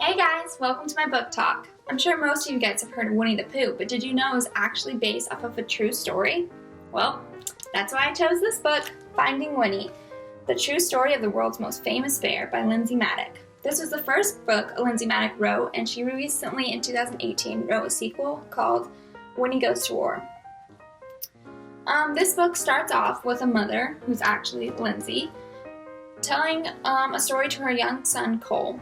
Hey guys, welcome to my book talk. I'm sure most of you guys have heard of Winnie the Pooh, but did you know it was actually based off of a true story? Well, that's why I chose this book, Finding Winnie, the true story of the world's most famous bear by Lindsay Maddock. This was the first book Lindsay Maddock wrote, and she recently, in 2018, wrote a sequel called Winnie Goes to War. This book starts off with a mother, who's actually Lindsay, telling a story to her young son, Cole.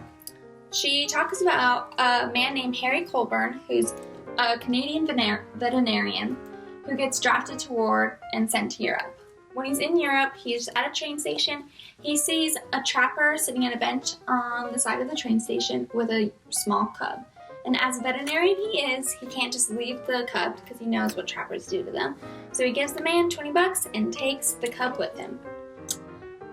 She talks about a man named Harry Colburn, who's a Canadian veterinarian who gets drafted to war and sent to Europe. When he's in Europe, he's at a train station. He sees a trapper sitting at a bench on the side of the train station with a small cub. And as a veterinarian he can't just leave the cub because he knows what trappers do to them. So he gives the man $20 and takes the cub with him.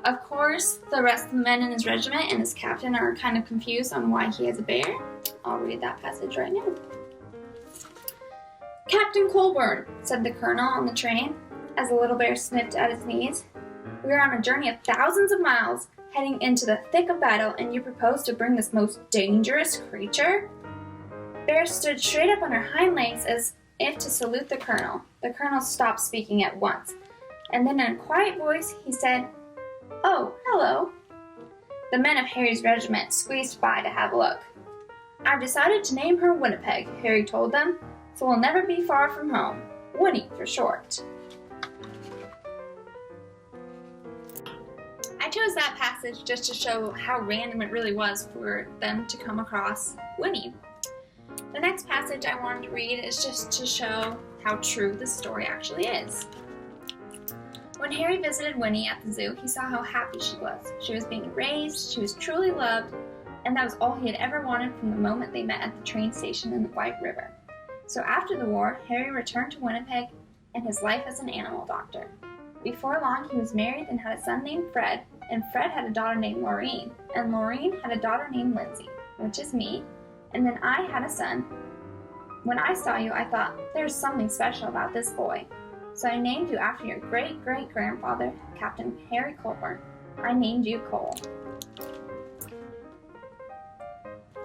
Of course, the rest of the men in his regiment and his captain are kind of confused on why he has a bear. I'll read that passage right now. "Captain Colburn," said the colonel on the train, as the little bear sniffed at his knees. "We are on a journey of thousands of miles, heading into the thick of battle, and you propose to bring this most dangerous creature?" Bear stood straight up on her hind legs as if to salute the colonel. The colonel stopped speaking at once, and then in a quiet voice he said, "Oh, hello." The men of Harry's regiment squeezed by to have a look. "I've decided to name her Winnipeg," Harry told them, "so we'll never be far from home. Winnie for short." I chose that passage just to show how random it really was for them to come across Winnie. The next passage I wanted to read is just to show how true this story actually is. When Harry visited Winnie at the zoo, he saw how happy she was. She was being raised, she was truly loved, and that was all he had ever wanted from the moment they met at the train station in the White River. So after the war, Harry returned to Winnipeg and his life as an animal doctor. Before long, he was married and had a son named Fred, and Fred had a daughter named Maureen, and Maureen had a daughter named Lindsay, which is me, and then I had a son. When I saw you, I thought, there's something special about this boy. So I named you after your great-great-grandfather, Captain Harry Colburn. I named you Cole.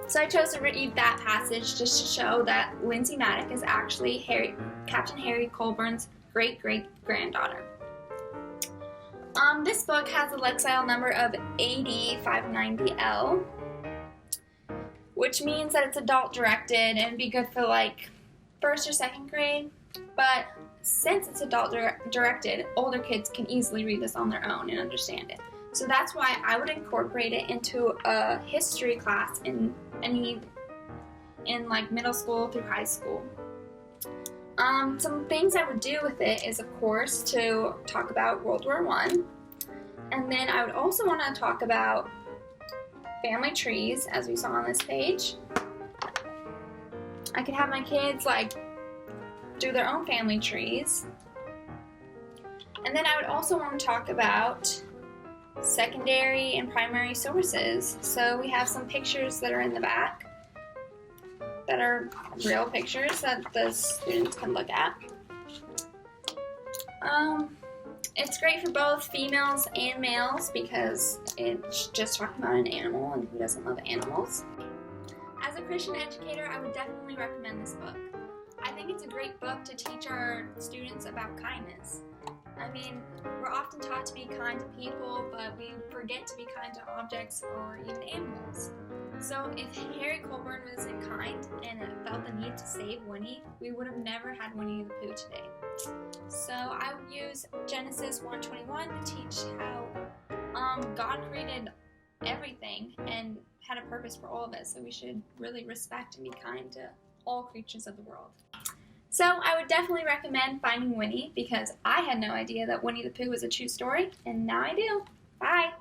So I chose to read that passage just to show that Lindsay Maddock is actually Captain Harry Colburn's great-great-granddaughter. This book has a Lexile number of 8590L, which means that it's adult directed and it'd be good for like 1st or 2nd grade, but since it's adult directed, older kids can easily read this on their own and understand it. So that's why I would incorporate it into a history class in like middle school through high school. Some things I would do with it is, of course, to talk about World War I, and then I would also want to talk about family trees, as we saw on this page. I could have my kids do their own family trees. And then I would also want to talk about secondary and primary sources. So we have some pictures that are in the back that are real pictures that the students can look at. It's great for both females and males because it's just talking about an animal, and who doesn't love animals? As a Christian educator, I would definitely recommend this book. I think it's a great book to teach our students about kindness. I mean, we're often taught to be kind to people, but we forget to be kind to objects or even animals. So if Harry Colburn wasn't kind and felt the need to save Winnie, we would have never had Winnie the Pooh today. So I would use Genesis 1:21 to teach how God created everything and had a purpose for all of it. So we should really respect and be kind to all creatures of the world. So I would definitely recommend Finding Winnie because I had no idea that Winnie the Pooh was a true story, and now I do. Bye!